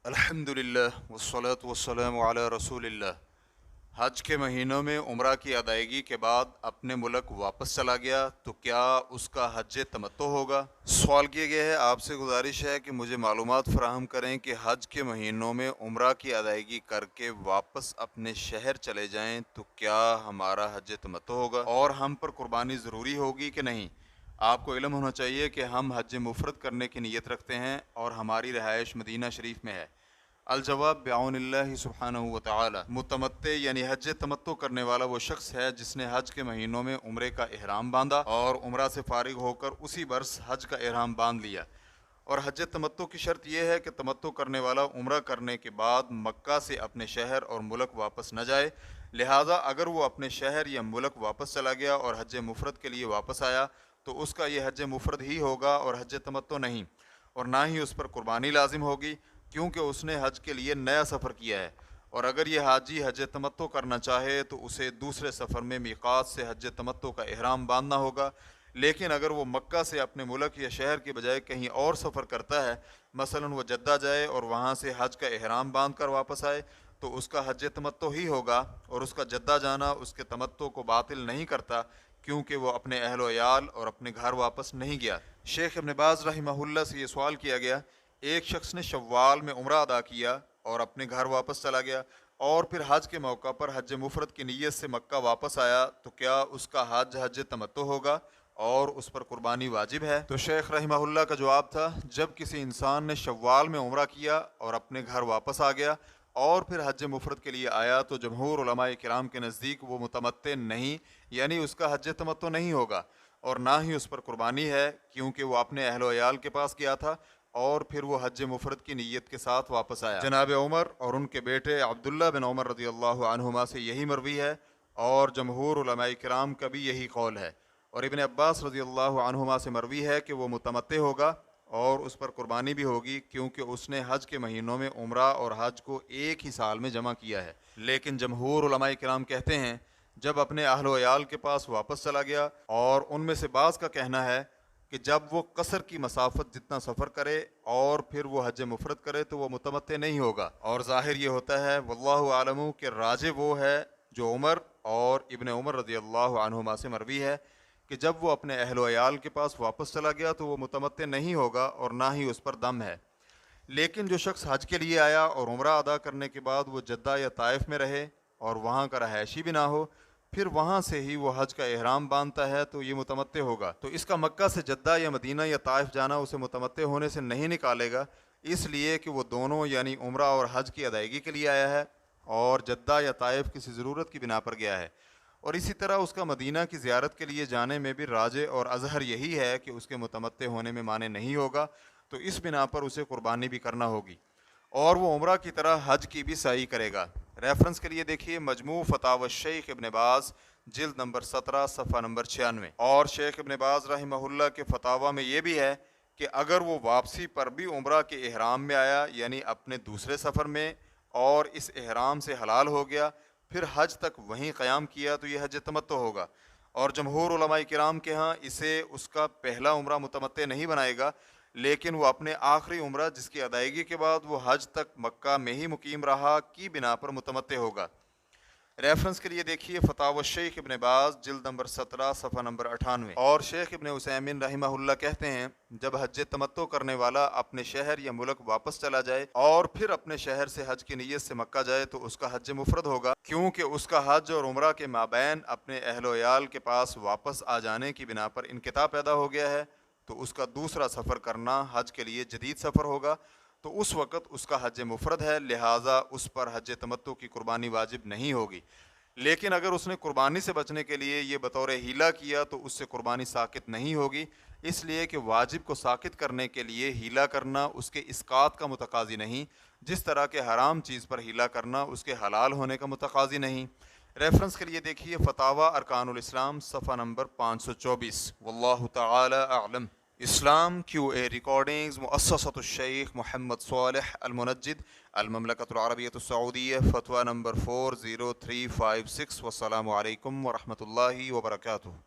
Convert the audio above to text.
अल्हम्दुलिल्लाह वस्सलातु वस्सलामु अला रसूलिल्लाह। हज के महीनों में उम्रा की अदायगी के बाद अपने मुल्क वापस चला गया तो क्या उसका हज तमत्तो होगा? सवाल किया गया है। आपसे गुजारिश है कि मुझे मालूमात फराहम करें कि हज के महीनों में उम्रा की अदायगी करके वापस अपने शहर चले जाएं तो क्या हमारा हज तमत्तो होगा और हम पर कुर्बानी ज़रूरी होगी कि नहीं? आपको इल्म होना चाहिए कि हम हज मुफरद करने की नीयत रखते हैं और हमारी रहायश मदीना शरीफ में है। अल-जवाब बिअौनिल्लाहि सुब्हानहु व तआला। मुतमत्ते यानी हज तमत्तो करने वाला वो शख्स है जिसने हज के महीनों में उम्रे का इहराम बांधा और उम्रा से फारिग होकर उसी वर्ष हज का इहराम बांध लिया। और हज तमत्तो की शर्त यह है कि तमत्तो करने वाला उम्रा करने के बाद मक्का से अपने शहर और मुल्क वापस न जाए। लिहाजा अगर वो अपने शहर या मुल्क वापस चला गया और हज मुफरद के लिए वापस आया तो उसका ये हज मुफरद ही होगा और हज तमत्तो नहीं, और ना ही उस पर कुर्बानी लाजिम होगी क्योंकि उसने हज के लिए नया सफ़र किया है। और अगर यह हाजी हज तमत्तो करना चाहे तो उसे दूसरे सफ़र में मीक़ात से हज तमत्तो का इहराम बांधना होगा। लेकिन अगर वो मक्का से अपने मुल्क या शहर के बजाय कहीं और सफ़र करता है, मसलन वो जद्दा जाए और वहाँ से हज का इहराम बांध कर वापस आए, तो उसका हज तमत्तो ही होगा और उसका जद्दा जाना उसके तमत्तो को बातिल नहीं करता क्योंकि वो अपने अहल व याल और अपने घर वापस नहीं गया। शेख इब्न बाज़ रहिमहुल्लाह से ये सवाल किया गया, एक शख्स ने शव्वाल में उम्रा अदा किया और अपने घर वापस चला गया और फिर हज के मौका पर हज मुफरद की नीयत से मक्का वापस आया तो क्या उसका हज तमत्तो होगा और उस पर कुर्बानी वाजिब है? तो शेख रहिमहुल्लाह का जवाब था, जब किसी इंसान ने शव्वाल में उम्रा किया और अपने घर वापस आ गया और फिर हज मुफरद के लिए आया तो जमहूर उलमाए किराम के नज़दीक वो मुतमत्ते नहीं, यानी उसका हज तमत्तो नहीं होगा और ना ही उस पर कुर्बानी है क्योंकि वो अपने अहल व याल के पास गया था और फिर वो हज मुफरद की नीयत के साथ वापस आया। जनाब उमर और उनके बेटे अब्दुल्ला बिन उमर रज़ियल्लाहु अन्हुमा से यही मरवी है और जमहूर उलमाए किराम का भी यही कौल है। और इब्न अब्बास रज़ियल्लाहु अन्हुमा से मरवी है कि वो मुतमत्ते होगा और उस पर कुर्बानी भी होगी क्योंकि उसने हज के महीनों में उम्रा और हज को एक ही साल में जमा किया है। लेकिन जमहूर उलमाए किराम कहते हैं, जब अपने अहल व याल के पास वापस चला गया, और उनमें से बाज़ का कहना है कि जब वो कसर की मसाफत जितना सफ़र करे और फिर वो हज मुफरद करे तो वो मुतमत्ते नहीं होगा। और ज़ाहिर ये होता है वल्लाहु आलमु कि राजे वो है जो उमर और इब्न उमर रज़ियल्लाहु अन्हुमा से मरवी है कि जब वो अपने अहल व याल के पास वापस चला गया तो वो मुतमत्ते नहीं होगा और ना ही उस पर दम है। लेकिन जो शख्स हज के लिए आया और उम्रा अदा करने के बाद वो जद्दा या ताइफ में रहे और वहाँ का रहायशी भी ना हो, फिर वहाँ से ही वो हज का इहराम बांधता है तो ये मुतमत्ते होगा। तो इसका मक्का से जद्दा या मदीना या ताइफ जाना उसे मुतमत्ते होने से नहीं निकालेगा, इसलिए कि वो दोनों यानी उम्रा और हज की अदायगी के लिए आया है और जद्दा या ताइफ किसी ज़रूरत की बिना पर गया है। और इसी तरह उसका मदीना की ज़ियारत के लिए जाने में भी राजे और अजहर यही है कि उसके मुतमत्ते होने में माने नहीं होगा, तो इस बिना पर उसे कुर्बानी भी करना होगी और वो उम्रा की तरह हज की भी सही करेगा। रेफरेंस के लिए देखिए मजमू फतावा शेख इब्न बाज़ जिल्द नंबर 17 सफ़ा नंबर 96। और शेख इब्न बाज़ रहिमहुल्लाह के फतावा में ये भी है कि अगर वो वापसी पर भी उम्रा के इहराम में आया यानी अपने दूसरे सफ़र में और इस इहराम से हलाल हो गया, फिर हज तक वहीं क़याम किया तो यह हज तमत्तो होगा। और जमहूर उलमाए किराम के यहाँ इसे उसका पहला उम्रा मुतमत्ते नहीं बनाएगा, लेकिन वो अपने आखिरी उम्रा जिसकी अदायगी के बाद वो हज तक मक्का में ही मुकीम रहा की बिना पर मुतमत्ते होगा। रेफरेंस के लिए देखिए फतावा शेख इब्न बाज़ जिल्द नंबर 17 सफ़ा नंबर 98। और शेख इब्न उसैमीन रहिमहुल्लाह कहते हैं, जब हज तमत्तो करने वाला अपने शहर या मुल्क वापस चला जाए और फिर अपने शहर से हज की नीयत से मक्का जाए तो उसका हज मुफरद होगा क्योंकि उसका हज और उम्रा के माबैन अपने अहल व याल के पास वापस आ जाने की बिना पर इनक़िता पैदा हो गया है, तो उसका दूसरा सफ़र करना हज के लिए जदीद सफ़र होगा, तो उस वक़्त उसका हज मुफरद है, लिहाजा उस पर हज तमत्तो की कुर्बानी वाजिब नहीं होगी। लेकिन अगर उसने कुर्बानी से बचने के लिए ये बतौर हीला किया तो उससे कुर्बानी साकित नहीं होगी, इसलिए कि वाजिब को साकित करने के लिए हीला करना उसके इस्कात का मुतकाज़ी नहीं, जिस तरह के हराम चीज़ पर हीला करना उसके हलाल होने का मुतकाज़ी नहीं। रेफरेंस के लिए देखिए फतावा अरकानुल इस्लाम सफ़ा नंबर 524। वल्लाहु तआला अअलम। इस्लाम QA रिकॉर्डिंग्स मुअस्ससतुश शेख मोहम्मद सालेह अल मुनज्जिद अल ममलकतुल अरबिय्यतुस सऊदिय्या फतवा नंबर 40356। वस्सलामु अलैकुम व रहमतुल्लाहि व बरकातुहू।